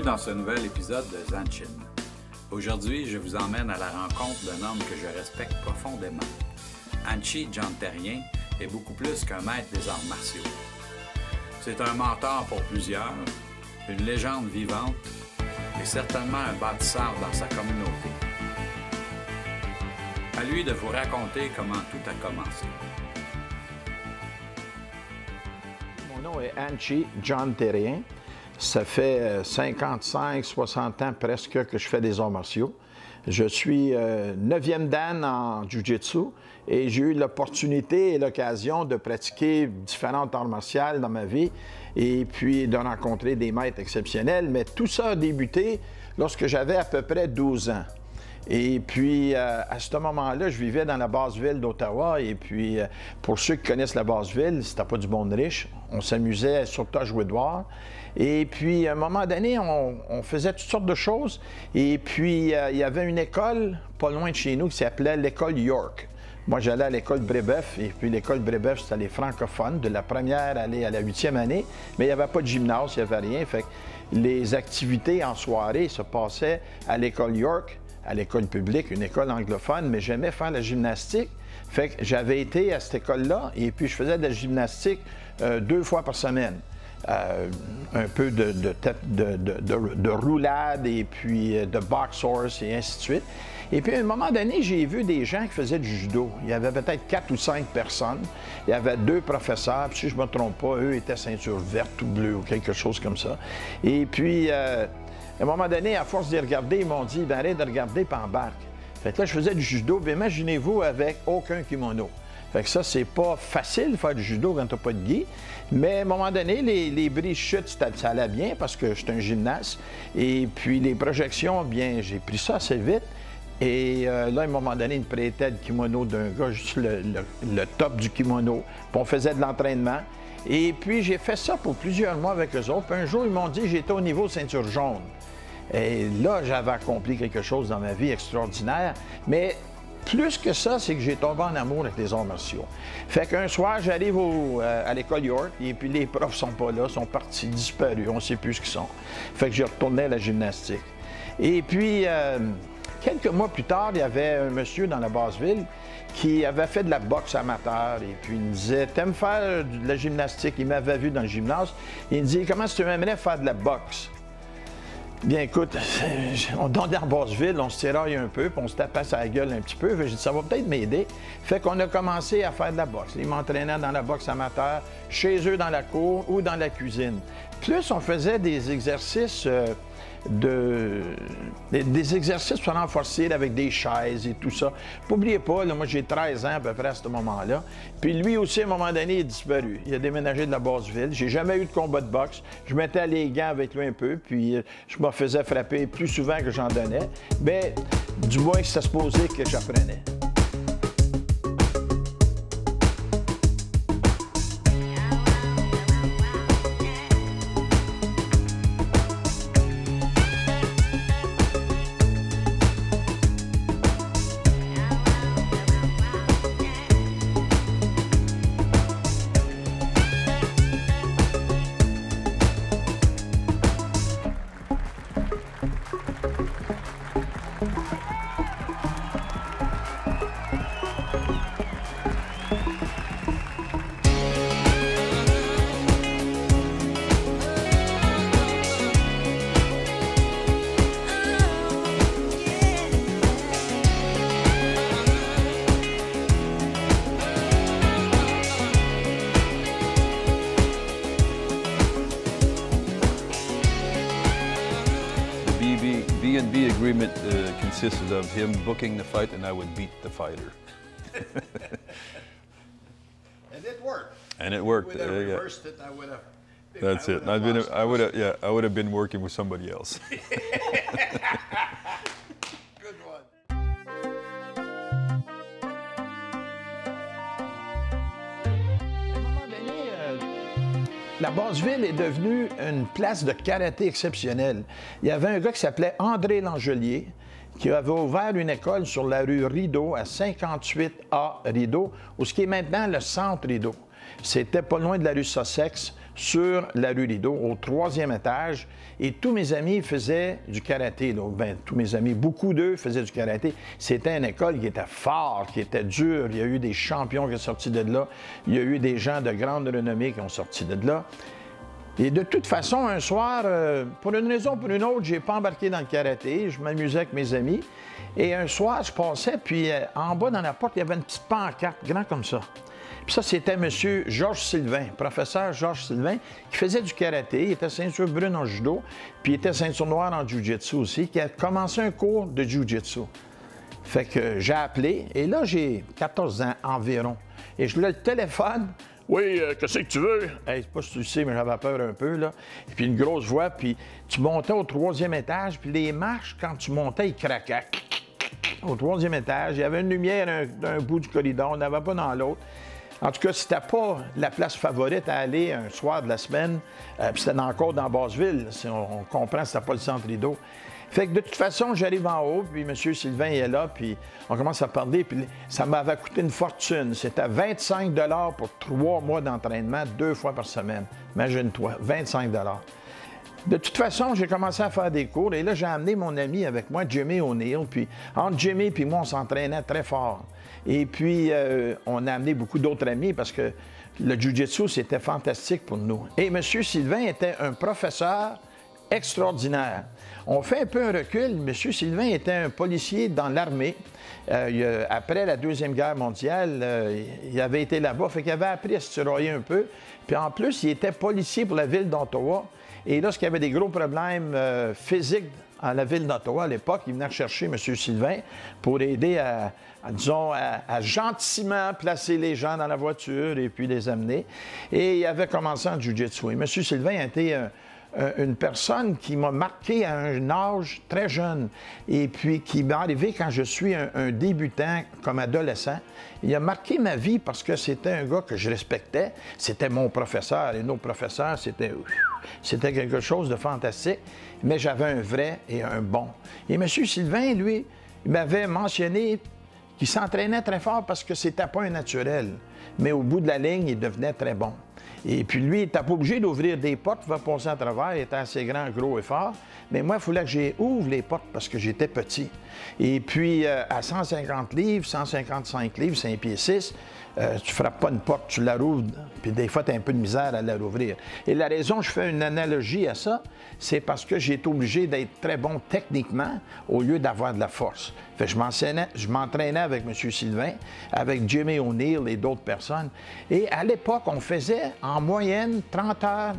Bienvenue dans ce nouvel épisode de Zanchin. Aujourd'hui, je vous emmène à la rencontre d'un homme que je respecte profondément. Anchi John Terrien est beaucoup plus qu'un maître des arts martiaux. C'est un mentor pour plusieurs, une légende vivante et certainement un bâtisseur dans sa communauté. À lui de vous raconter comment tout a commencé. Mon nom est Anchi John Terrien. Ça fait 55-60 ans presque que je fais des arts martiaux. Je suis 9e dan en Jiu-Jitsu et j'ai eu l'opportunité et l'occasion de pratiquer différentes arts martiales dans ma vie et puis de rencontrer des maîtres exceptionnels. Mais tout ça a débuté lorsque j'avais à peu près 12 ans. Et puis, à ce moment-là, je vivais dans la basse ville d'Ottawa. Et puis, pour ceux qui connaissent la basse ville, c'était pas du monde riche. On s'amusait surtout à jouer dehors. Et puis, à un moment donné, on faisait toutes sortes de choses. Et puis, il y avait une école pas loin de chez nous qui s'appelait l'école York. Moi, j'allais à l'école Brébeuf. Et puis, l'école Brébeuf, c'était les francophones, de la première année à la 8e année. Mais il n'y avait pas de gymnase, il n'y avait rien. Fait que les activités en soirée se passaient à l'école York, à l'école publique, une école anglophone, mais j'aimais faire la gymnastique. Fait que j'avais été à cette école-là et puis je faisais de la gymnastique 2 fois par semaine. Un peu de roulade et puis de box horse et ainsi de suite. Et puis à un moment donné, j'ai vu des gens qui faisaient du judo. Il y avait peut-être 4 ou 5 personnes. Il y avait 2 professeurs, puis si je ne me trompe pas, eux étaient ceinture verte ou bleue ou quelque chose comme ça. Et puis, à un moment donné, à force de les regarder, ils m'ont dit, ben, arrête de regarder et embarque. Fait que là, je faisais du judo, puis imaginez-vous avec aucun kimono. Fait que ça, c'est pas facile de faire du judo quand t'as pas de gi. Mais à un moment donné, les brises chutes, ça allait bien parce que j'étais un gymnaste. Et puis les projections, bien, j'ai pris ça assez vite. Et là, à un moment donné, ils me prêtaient le kimono d'un gars, juste le top du kimono. Puis on faisait de l'entraînement. Et puis j'ai fait ça pour plusieurs mois avec eux autres. Puis un jour, ils m'ont dit que j'étais au niveau ceinture jaune. Et là, j'avais accompli quelque chose dans ma vie extraordinaire. Mais plus que ça, c'est que j'ai tombé en amour avec les arts martiaux. Fait qu'un soir, j'arrive à l'école York, et puis les profs sont pas là, sont partis, disparus, on ne sait plus ce qu'ils sont. Fait que j'ai retourné à la gymnastique. Et puis, quelques mois plus tard, il y avait un monsieur dans la basse ville qui avait fait de la boxe amateur, et puis il me disait, t'aimes faire de la gymnastique? Il m'avait vu dans le gymnase. Il me dit, comment est-ce que tu aimerais faire de la boxe? Bien, écoute, on dans la basse-ville, on se tiraille un peu, puis on se tapait sur la gueule un petit peu. J'ai dit, ça va peut-être m'aider. Fait qu'on a commencé à faire de la boxe. Ils m'entraînaient dans la boxe amateur, chez eux dans la cour ou dans la cuisine. Plus, on faisait des exercices des exercices pour renforcer avec des chaises et tout ça. N'oubliez pas, là, moi j'ai 13 ans à peu près à ce moment-là. Puis lui aussi, à un moment donné, il est disparu. Il a déménagé de la basse ville. J'ai jamais eu de combat de boxe. Je mettais les gants avec lui un peu, puis je me faisais frapper plus souvent que j'en donnais. Mais du moins, c'était supposé que j'apprenais. B&B agreement consisted of him booking the fight and I would beat the fighter. And it worked. And it worked. If we would have reversed it, I would have. That's it. I would have been working with somebody else. Good one. À un moment donné, la basse-ville est devenue une place de karaté exceptionnelle. Il y avait un gars qui s'appelait André Langelier, qui avait ouvert une école sur la rue Rideau, à 58A Rideau, où ce qui est maintenant le centre Rideau. C'était pas loin de la rue Sussex, sur la rue Rideau, au 3e étage. Et tous mes amis faisaient du karaté. Donc, tous mes amis, beaucoup d'eux faisaient du karaté. C'était une école qui était forte, qui était dure. Il y a eu des champions qui sont sortis de là. Il y a eu des gens de grande renommée qui ont sorti de là. Et de toute façon, un soir, pour une raison ou pour une autre, je n'ai pas embarqué dans le karaté. Je m'amusais avec mes amis. Et un soir, je passais, puis en bas dans la porte, il y avait une petite pancarte, grand comme ça. Puis ça, c'était M. Georges Sylvain, professeur Georges Sylvain, qui faisait du karaté. Il était ceinture brune en judo, puis il était ceinture noire en jiu-jitsu aussi, qui a commencé un cours de jiu-jitsu. Fait que j'ai appelé, et là, j'ai 14 ans environ. Et je le téléphone. Oui, qu'est-ce que tu veux? Hey, c'est pas si tu le sais, mais j'avais peur un peu, là. Et puis une grosse voix, puis tu montais au 3e étage, puis les marches, quand tu montais, ils craquaient. Au 3e étage, il y avait une lumière d'un bout du corridor, on n'avait pas dans l'autre. En tout cas, c'était pas la place favorite à aller un soir de la semaine, puis c'était encore dans Basseville, si on comprend, c'était pas le centre Rideau. Fait que de toute façon, j'arrive en haut, puis M. Sylvain est là, puis on commence à parler, puis ça m'avait coûté une fortune. C'était 25 $ pour 3 mois d'entraînement, 2 fois par semaine. Imagine-toi, 25 $. De toute façon, j'ai commencé à faire des cours, et là, j'ai amené mon ami avec moi, Jimmy O'Neill, puis entre Jimmy et moi, on s'entraînait très fort. Et puis, on a amené beaucoup d'autres amis, parce que le jiu-jitsu, c'était fantastique pour nous. Et M. Sylvain était un professeur extraordinaire. On fait un peu un recul. M. Sylvain était un policier dans l'armée. Après la Deuxième Guerre mondiale, il avait été là-bas, fait qu'il avait appris à se tirailler un peu. Puis en plus, il était policier pour la ville d'Ottawa. Et lorsqu'il y avait des gros problèmes physiques à la ville d'Ottawa à l'époque, il venait chercher M. Sylvain pour aider à gentiment placer les gens dans la voiture et puis les amener. Et il avait commencé en jiu-jitsu. Et M. Sylvain a été une personne qui m'a marqué à un âge très jeune et puis qui m'est arrivé quand je suis un débutant comme adolescent. Il a marqué ma vie parce que c'était un gars que je respectais. C'était mon professeur et nos professeurs, c'était quelque chose de fantastique, mais j'avais un vrai et un bon. Et M. Sylvain, lui, il m'avait mentionné qu'il s'entraînait très fort parce que c'était pas un naturel, mais au bout de la ligne, il devenait très bon. Et puis lui, il n'était pas obligé d'ouvrir des portes, il va passer à travers, il était assez grand, gros et fort. Mais moi, il fallait que j'ouvre les portes parce que j'étais petit. Et puis, à 150 livres, 155 livres, 5 pieds 6, tu frappes pas une porte, tu la rouvres, puis des fois, tu as un peu de misère à la rouvrir. Et la raison, je fais une analogie à ça, c'est parce que j'ai été obligé d'être très bon techniquement au lieu d'avoir de la force. Fait que je m'entraînais avec M. Sylvain, avec Jimmy O'Neill et d'autres personnes. Et à l'époque, on faisait en moyenne 30 heures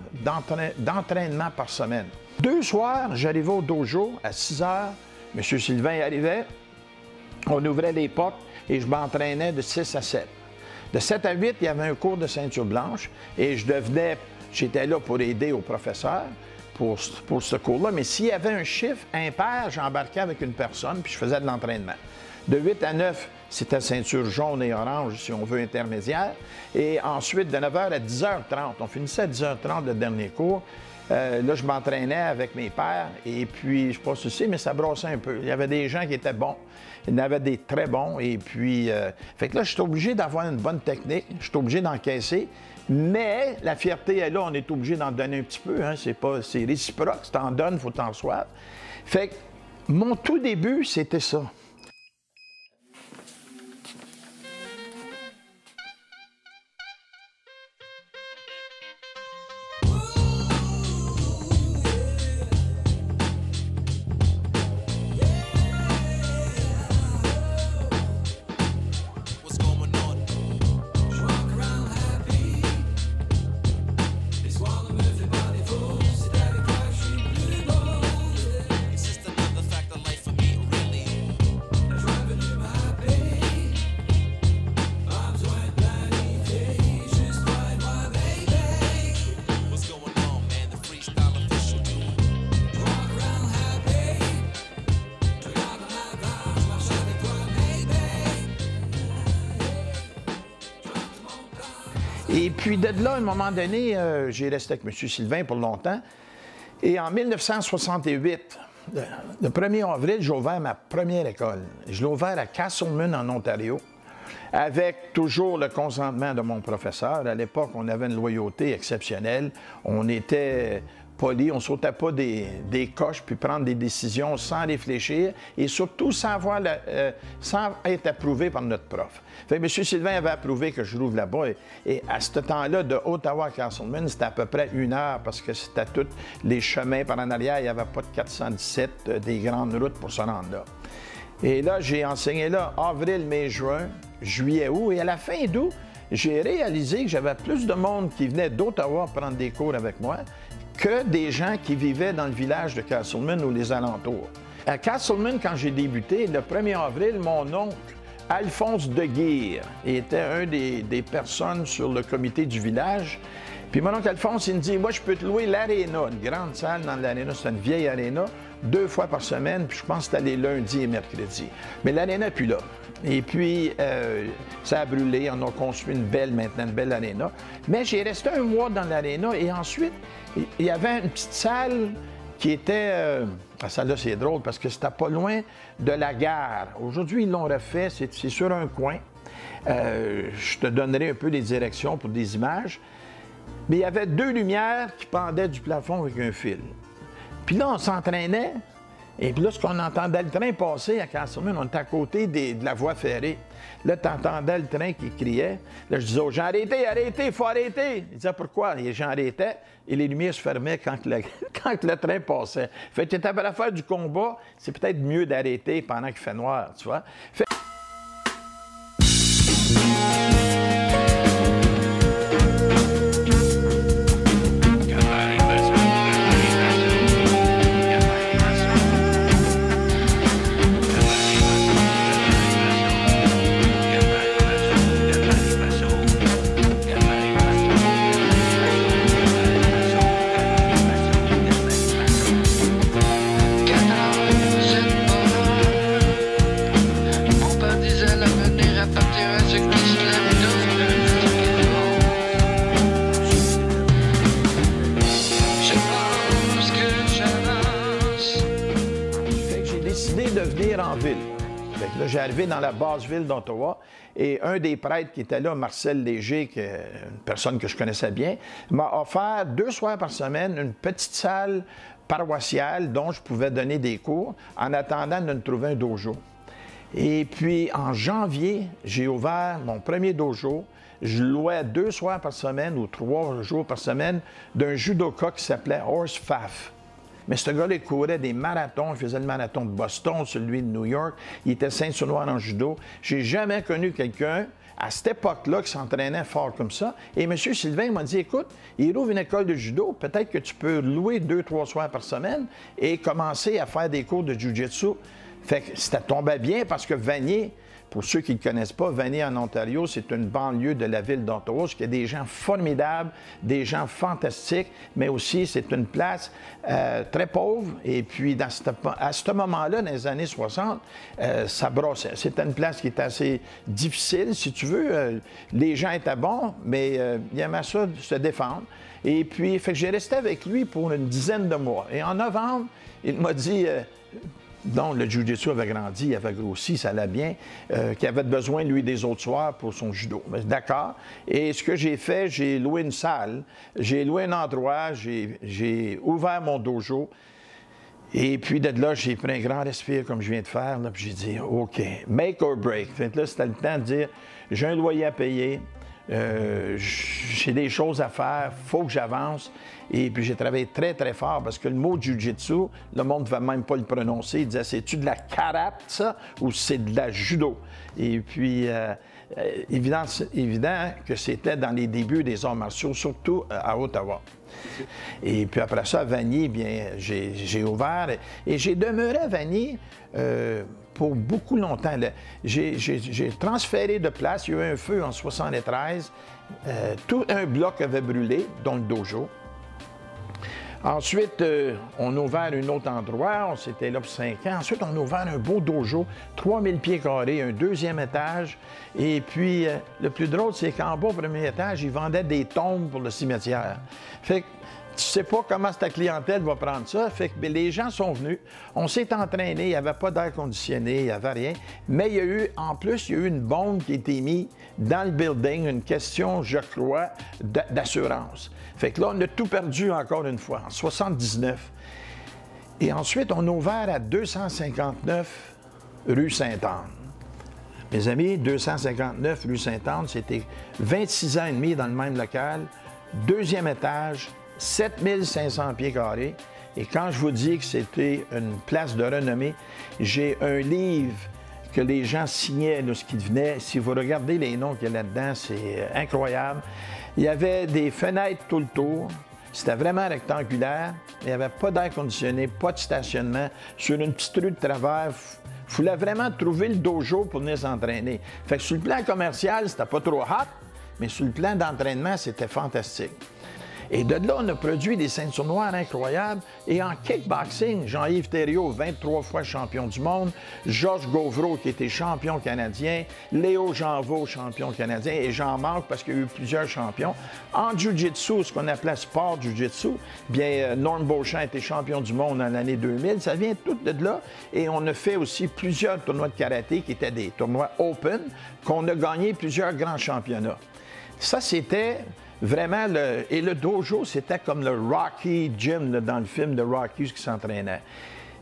d'entraînement par semaine. 2 soirs, j'arrivais au dojo à 6 heures. M. Sylvain arrivait, on ouvrait les portes et je m'entraînais de 6 à 7. De 7 à 8, il y avait un cours de ceinture blanche et j'étais là pour aider au professeur pour ce cours-là. Mais s'il y avait un chiffre impair, j'embarquais avec une personne puis je faisais de l'entraînement. De 8 à 9, c'était ceinture jaune et orange, si on veut, intermédiaire. Et ensuite, de 9h à 10h30, on finissait à 10h30 le dernier cours. Là, je m'entraînais avec mes pairs et puis, je ne sais pas si tu sais, mais ça brossait un peu. Il y avait des gens qui étaient bons, il y en avait des très bons et puis... fait que là, je suis obligé d'avoir une bonne technique, je suis obligé d'encaisser, mais la fierté est là, on est obligé d'en donner un petit peu, hein, c'est réciproque, si t'en donnes, il faut t'en soif. Fait que mon tout début, c'était ça. Et puis de là, à un moment donné, j'ai resté avec M. Sylvain pour longtemps. Et en 1968, le 1er avril, j'ai ouvert ma première école. Je l'ai ouvert à Castleman, en Ontario. avec toujours le consentement de mon professeur. À l'époque, on avait une loyauté exceptionnelle. On était poli, on ne sautait pas des coches puis prendre des décisions sans réfléchir et surtout sans être approuvé par notre prof. Fait que M. Sylvain avait approuvé que je rouvre là-bas et à ce temps-là, de Ottawa à Castlemaine, c'était à peu près 1 heure parce que c'était tous les chemins par en arrière. Il n'y avait pas de 417, des grandes routes pour se rendre là. Et là, j'ai enseigné là avril, mai, juin, juillet, août et à la fin d'août, j'ai réalisé que j'avais plus de monde qui venait d'Ottawa prendre des cours avec moi que des gens qui vivaient dans le village de Castlemaine ou les alentours. À Castlemaine, quand j'ai débuté, le 1er avril, mon oncle, Alphonse de Guire, était un des personnes sur le comité du village. Puis mon oncle Alphonse, il me dit, moi, je peux te louer l'aréna, une grande salle dans l'aréna, c'est une vieille aréna, 2 fois par semaine, puis je pense que c'était les lundis et mercredis. Mais l'aréna n'est plus là. Et puis, ça a brûlé, on a construit une belle aréna. Mais j'ai resté 1 mois dans l'aréna et ensuite, il y avait une petite salle qui était... la salle-là, c'est drôle parce que c'était pas loin de la gare. Aujourd'hui, ils l'ont refait, c'est sur un coin. Je te donnerai un peu les directions pour des images. Mais il y avait 2 lumières qui pendaient du plafond avec un fil. Puis là, on s'entraînait. Et puis là, qu'on entendait le train passer à Castlemaine, on était à côté de la voie ferrée. Là, tu entendais le train qui criait. Là, je disais aux gens, arrêtez, arrêtez, il faut arrêter. Ils disaient, pourquoi? Les gens arrêtaient et les lumières se fermaient quand le train passait. Fait que tu étais à faire du combat, c'est peut-être mieux d'arrêter pendant qu'il fait noir, tu vois. J'ai arrivé dans la basse ville d'Ottawa et un des prêtres qui était là, Marcel Léger, une personne que je connaissais bien, m'a offert 2 soirs par semaine une petite salle paroissiale dont je pouvais donner des cours en attendant de me trouver un dojo. Et puis en janvier, j'ai ouvert mon premier dojo. Je louais 2 soirs par semaine ou 3 jours par semaine d'un judoka qui s'appelait Horst Pfaff. Mais ce gars-là, il courait des marathons. Il faisait le marathon de Boston, celui de New York. Il était ceinture noire en judo. J'ai jamais connu quelqu'un à cette époque-là qui s'entraînait fort comme ça. Et M. Sylvain m'a dit, écoute, il ouvre une école de judo. Peut-être que tu peux louer 2-3 soirs par semaine et commencer à faire des cours de jiu-jitsu. Fait que ça tombait bien parce que Vanier, pour ceux qui ne le connaissent pas, Vanier en Ontario, c'est une banlieue de la ville d'Ottawa, où il y a des gens formidables, des gens fantastiques, mais aussi c'est une place très pauvre. Et puis à ce moment-là, dans les années 60, ça brossait. C'était une place qui était assez difficile, si tu veux. Les gens étaient bons, mais il aimait ça se défendre. Et puis, fait que j'ai resté avec lui pour une dizaine de mois. Et en novembre, il m'a dit... Donc, le jiu-jitsu avait grandi, il avait grossi, ça allait bien, qu'il avait besoin, lui, des autres soirs pour son judo. D'accord. Et ce que j'ai fait, j'ai loué une salle, j'ai loué un endroit, j'ai ouvert mon dojo. Et puis, de là, j'ai pris un grand respire, comme je viens de faire, là, puis j'ai dit, OK, make or break. Fait que là, c'était le temps de dire, j'ai un loyer à payer, j'ai des choses à faire, il faut que j'avance. Et puis j'ai travaillé très, très fort parce que le mot jiu-jitsu, le monde ne va même pas le prononcer. Il disait, c'est-tu de la karaté, ça, ou c'est de la judo? Et puis, évident que c'était dans les débuts des arts martiaux, surtout à Ottawa. Et puis après ça, à Vanier, bien, j'ai ouvert et j'ai demeuré à Vanier pour beaucoup longtemps. J'ai transféré de place. Il y a eu un feu en 1973. Tout un bloc avait brûlé, dont le dojo. Ensuite, on a ouvert un autre endroit. On s'était là pour 5 ans. Ensuite, on a ouvert un beau dojo, 3000 pieds carrés, un 2e étage. Et puis, le plus drôle, c'est qu'en bas, au 1er étage, ils vendaient des tombes pour le cimetière. Fait que Tu sais pas comment ta clientèle va prendre ça. Fait que les gens sont venus, on s'est entraîné, il n'y avait pas d'air conditionné, il n'y avait rien. Mais il y a eu, en plus, il y a eu une bombe qui a été mise dans le building, une question, je crois, d'assurance. Fait que là, on a tout perdu encore une fois, en 79. Et ensuite, on a ouvert à 259 rue Sainte-Anne. Mes amis, 259 rue Sainte-Anne, c'était 26 ans et demi dans le même local, deuxième étage, 7500 pieds carrés. Et quand je vous dis que c'était une place de renommée, j'ai un livre que les gens signaient lorsqu'ils venaient. Si vous regardez les noms qu'il y a là-dedans, c'est incroyable. Il y avait des fenêtres tout le tour. C'était vraiment rectangulaire. Il n'y avait pas d'air conditionné, pas de stationnement. Sur une petite rue de travers, il fallait vraiment trouver le dojo pour venir s'entraîner. Fait que sur le plan commercial, c'était pas trop hot, mais sur le plan d'entraînement, c'était fantastique. Et de là, on a produit des ceintures noires incroyables. Et en kickboxing, Jean-Yves Thériault, 23 fois champion du monde, Georges Gauvreau, qui était champion canadien, Léo Janvaux, champion canadien, et j'en manque parce qu'il y a eu plusieurs champions. En jiu-jitsu, ce qu'on appelait sport jiu-jitsu, bien, Norm Beauchamp était champion du monde en l'année 2000. Ça vient tout de là. Et on a fait aussi plusieurs tournois de karaté qui étaient des tournois open, qu'on a gagné plusieurs grands championnats. Ça, c'était vraiment, le dojo, c'était comme le Rocky Gym, là, dans le film de Rocky, qui s'entraînait.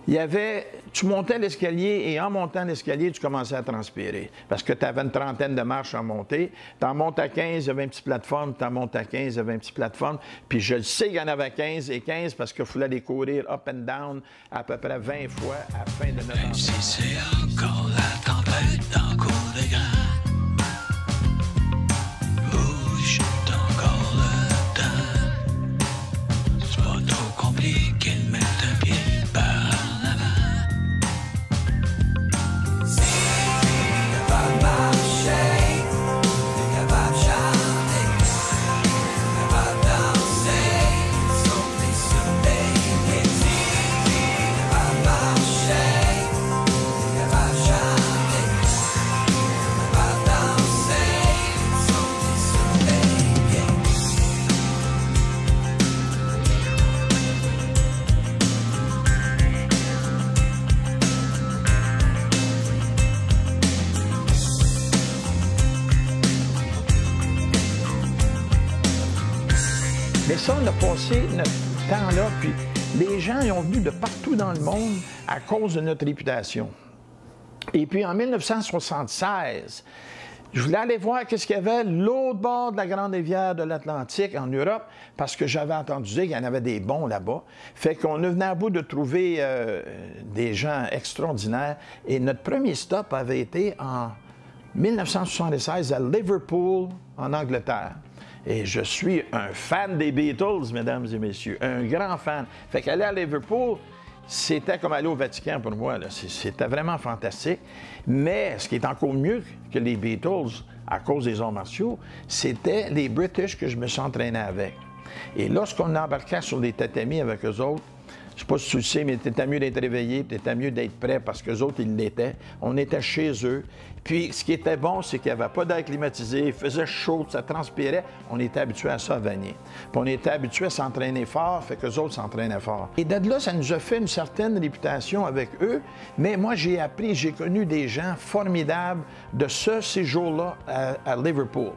Il y avait, tu montais l'escalier et en montant l'escalier, tu commençais à transpirer parce que tu avais une trentaine de marches à monter. Tu en montes à 15, il y avait une petite plateforme. Tu en montes à 15, il y avait une petite plateforme. Puis je le sais qu'il y en avait 15 et 15 parce qu'il fallait les courir up and down à peu près 20 fois à la fin de notre entraînement. Si c'est encore la tempête dans le cours des grands. Mais ça, on a passé notre temps là, puis les gens ils ont venu de partout dans le monde à cause de notre réputation. Et puis en 1976, je voulais aller voir qu'est-ce qu'il y avait l'autre bord de la grande rivière de l'Atlantique en Europe, parce que j'avais entendu dire qu'il y en avait des bons là-bas. Fait qu'on est venu à bout de trouver des gens extraordinaires. Et notre premier stop avait été en 1976 à Liverpool, en Angleterre. Et je suis un fan des Beatles, mesdames et messieurs, un grand fan. Fait qu'aller à Liverpool, c'était comme aller au Vatican pour moi. C'était vraiment fantastique. Mais ce qui est encore mieux que les Beatles, à cause des arts martiaux, c'était les British que je me suis entraîné avec. Et lorsqu'on embarquait sur les tatamis avec eux autres, je ne sais pas si tu le sais, mais t'étais mieux d'être réveillé, t'étais mieux d'être prêt parce qu'eux autres, ils l'étaient. On était chez eux. Puis, ce qui était bon, c'est qu'il n'y avait pas d'air climatisé, il faisait chaud, ça transpirait. On était habitué à ça à Vanier. Puis, on était habitué à s'entraîner fort, fait qu'eux autres s'entraînaient fort. Et de là, ça nous a fait une certaine réputation avec eux. Mais moi, j'ai appris, j'ai connu des gens formidables de ce séjour-là à Liverpool.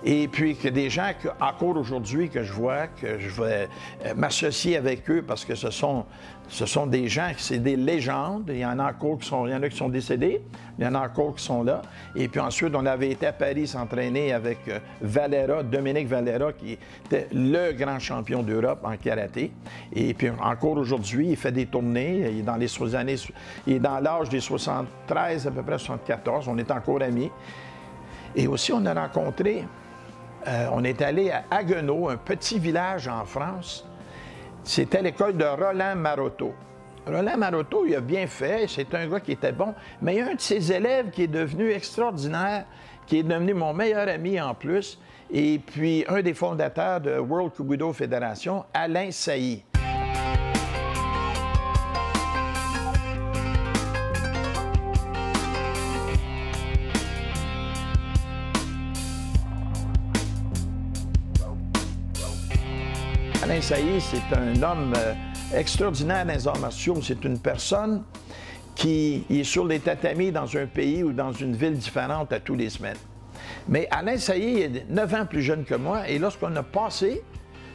Et puis que des gens, encore aujourd'hui, que je vois, que je vais m'associer avec eux parce que ce sont des gens, c'est des légendes. Il y en a encore qui sont, il y en a qui sont décédés, il y en a encore qui sont là. Et puis ensuite, on avait été à Paris s'entraîner avec Valera, Dominique Valera, qui était le grand champion d'Europe en karaté. Et puis encore aujourd'hui, il fait des tournées. Il est dans les années, il est dans l'âge des 73, à peu près 74. On est encore amis. Et aussi, on a rencontré... on est allé à Haguenau, un petit village en France. C'était l'école de Roland Maroteau. Roland Maroteau, il a bien fait, c'est un gars qui était bon, mais il y a un de ses élèves qui est devenu extraordinaire, qui est devenu mon meilleur ami en plus, et puis un des fondateurs de World Kubudo Fédération, Alain Sailly. Alain Sailly, c'est un homme extraordinaire dans les arts martiaux. C'est une personne qui est sur les tatamis dans un pays ou dans une ville différente à tous les semaines. Mais Alain Sailly est 9 ans plus jeune que moi, et lorsqu'on a passé,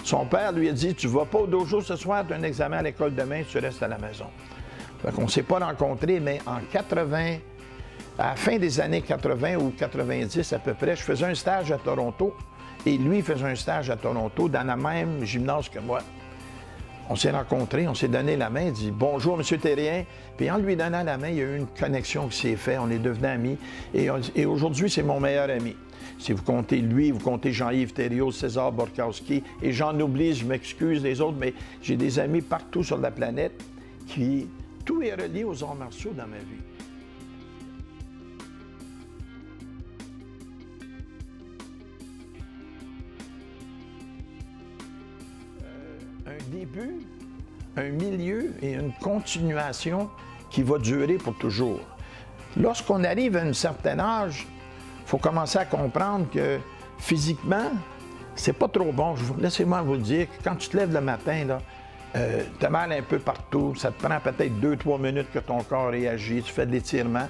son père lui a dit « Tu ne vas pas au dojo ce soir, tu as un examen à l'école demain, tu restes à la maison. » Fait qu'on ne s'est pas rencontrés, mais en 80, à la fin des années 80 ou 90 à peu près, je faisais un stage à Toronto, et lui faisait un stage à Toronto dans la même gymnase que moi. On s'est rencontrés, on s'est donné la main, il dit « Bonjour, M. Terrien ». Puis en lui donnant la main, il y a eu une connexion qui s'est faite, on est devenus amis. Et aujourd'hui, c'est mon meilleur ami. Si vous comptez lui, vous comptez Jean-Yves Thériault, César Borkowski, et j'en oublie, je m'excuse les autres, mais j'ai des amis partout sur la planète qui... Tout est relié aux arts martiaux dans ma vie. Un début, un milieu et une continuation qui va durer pour toujours. Lorsqu'on arrive à un certain âge, il faut commencer à comprendre que physiquement, c'est pas trop bon. Laissez-moi vous le dire que quand tu te lèves le matin, là, tu as mal un peu partout, ça te prend peut-être 2-3 minutes que ton corps réagit, tu fais de l'étirement.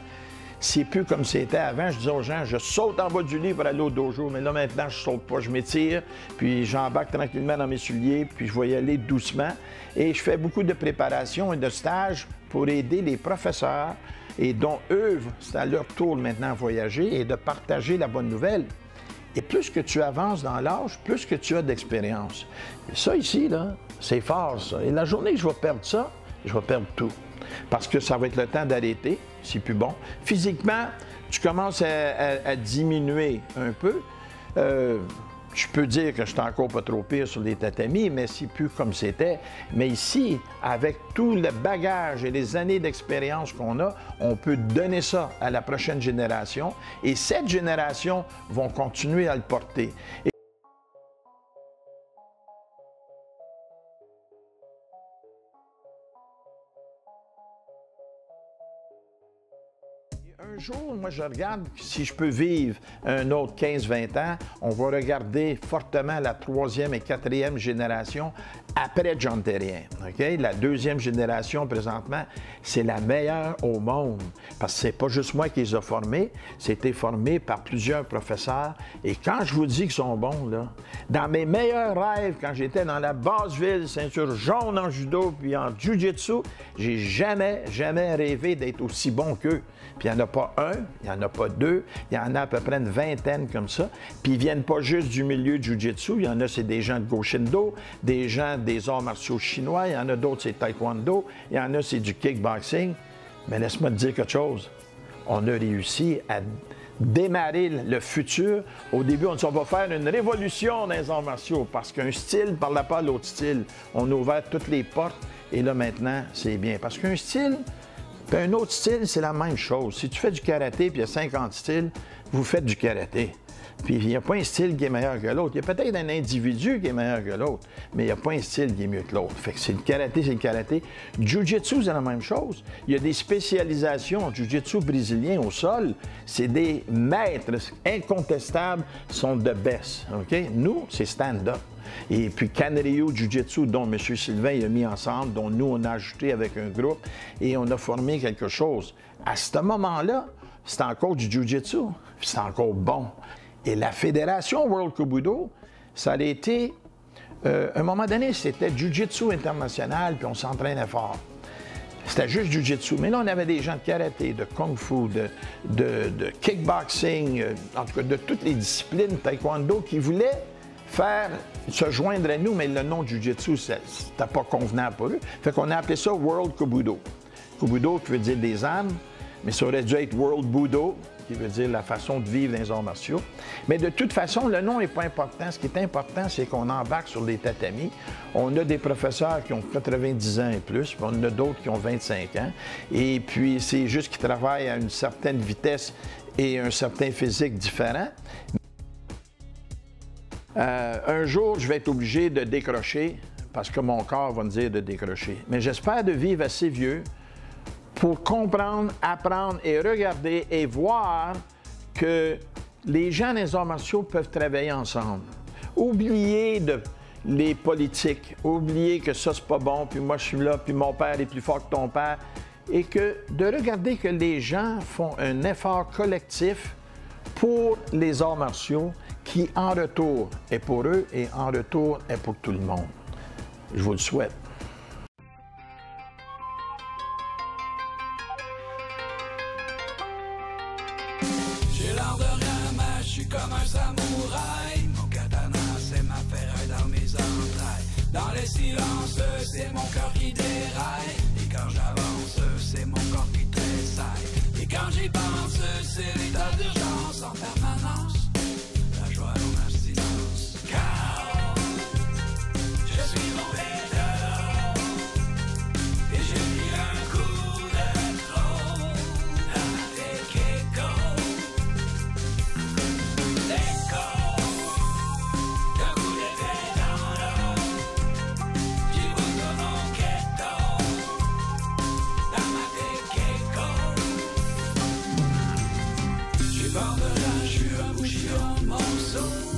C'est plus comme c'était avant. Je disais aux gens, je saute en bas du lit pour aller au dojo, mais là maintenant, je saute pas, je m'étire, puis j'embarque tranquillement dans mes souliers, puis je vais y aller doucement. Et je fais beaucoup de préparation et de stages pour aider les professeurs, et dont eux, c'est à leur tour maintenant à voyager et de partager la bonne nouvelle. Et plus que tu avances dans l'âge, plus que tu as d'expérience. Ça ici, là, c'est fort, ça. Et la journée que je vais perdre ça, je vais perdre tout. Parce que ça va être le temps d'arrêter, c'est plus bon. Physiquement, tu commences à diminuer un peu. Je peux dire que je suis encore pas trop pire sur les tatamis, mais c'est plus comme c'était. Mais ici, avec tout le bagage et les années d'expérience qu'on a, on peut donner ça à la prochaine génération. Et cette génération vont continuer à le porter. Un jour, moi, je regarde, si je peux vivre un autre 15-20 ans, on va regarder fortement la 3e et 4e génération après John Terrien. Okay? La 2e génération, présentement, c'est la meilleure au monde. Parce que c'est pas juste moi qui les ai formés, c'était formé par plusieurs professeurs. Et quand je vous dis qu'ils sont bons, là, dans mes meilleurs rêves, quand j'étais dans la basse ville, ceinture jaune en judo puis en jiu-jitsu, j'ai jamais rêvé d'être aussi bon qu'eux. Puis il n'y en a pas un, il n'y en a pas deux, il y en a à peu près une vingtaine comme ça. Puis ils ne viennent pas juste du milieu du jiu-jitsu, il y en a, c'est des gens de Goshindo, des gens des arts martiaux chinois, il y en a d'autres, c'est taekwondo, il y en a, c'est du kickboxing. Mais laisse-moi te dire quelque chose, on a réussi à démarrer le futur. Au début, on dit on va faire une révolution dans les arts martiaux parce qu'un style ne parlait pas à l'autre style. On a ouvert toutes les portes et là maintenant, c'est bien. Parce qu'un style... Puis un autre style, c'est la même chose. Si tu fais du karaté, puis il y a 50 styles, vous faites du karaté. Puis il n'y a pas un style qui est meilleur que l'autre. Il y a peut-être un individu qui est meilleur que l'autre, mais il n'y a pas un style qui est mieux que l'autre. Fait que c'est le karaté, c'est le karaté. Jiu-jitsu, c'est la même chose. Il y a des spécialisations. Jiu-jitsu brésilien au sol, c'est des maîtres incontestables, sont de best. Okay? Nous, c'est stand-up. Et puis Canryu Jiu-Jitsu, dont M. Sylvain il a mis ensemble, dont nous, on a ajouté avec un groupe, et on a formé quelque chose. À ce moment-là, c'était encore du Jiu-Jitsu, puis c'était encore bon. Et la Fédération World Kobudo, ça a été, à un moment donné, c'était Jiu-Jitsu international, puis on s'entraînait fort. C'était juste Jiu-Jitsu. Mais là, on avait des gens de karaté, de kung-fu, de kickboxing, en tout cas de toutes les disciplines, taekwondo, qui voulaient se joindre à nous, mais le nom Jiu-Jitsu, c'était pas convenable pour eux. Fait qu'on a appelé ça World Kobudo. Kobudo qui veut dire des armes, mais ça aurait dû être World Budo, qui veut dire la façon de vivre dans les arts martiaux. Mais de toute façon, le nom n'est pas important. Ce qui est important, c'est qu'on embarque sur les tatamis. On a des professeurs qui ont 90 ans et plus, puis on en a d'autres qui ont 25 ans. Et puis, c'est juste qu'ils travaillent à une certaine vitesse et un certain physique différent. Un jour, je vais être obligé de décrocher parce que mon corps va me dire de décrocher. Mais j'espère de vivre assez vieux pour comprendre, apprendre et regarder et voir que les gens des arts martiaux peuvent travailler ensemble. Oubliez les politiques. Oublier que ça, c'est pas bon, puis moi, je suis là, puis mon père est plus fort que ton père. Et que de regarder que les gens font un effort collectif pour les arts martiaux qui, en retour, est pour eux et en retour, est pour tout le monde. Je vous le souhaite. J'ai l'air de rien, mais je suis comme un samouraï. Mon katana, c'est ma ferraille dans mes entrailles. Dans les silences, c'est mon cœur qui déraille. Et quand j'avance, c'est mon corps qui tressaille. Et quand j'y pense, c'est l'état d'urgence en permanence. La joie dans ma silence. Car je suis mon héros. Et j'ai mis un coup de trop dans ma Tekeko. L'écho d'un coup d'épée dans l'eau. J'y vois dans mon ghetto. Dans ma Tekeko. J'ai peur de là, je suis un bouchillon de morceaux.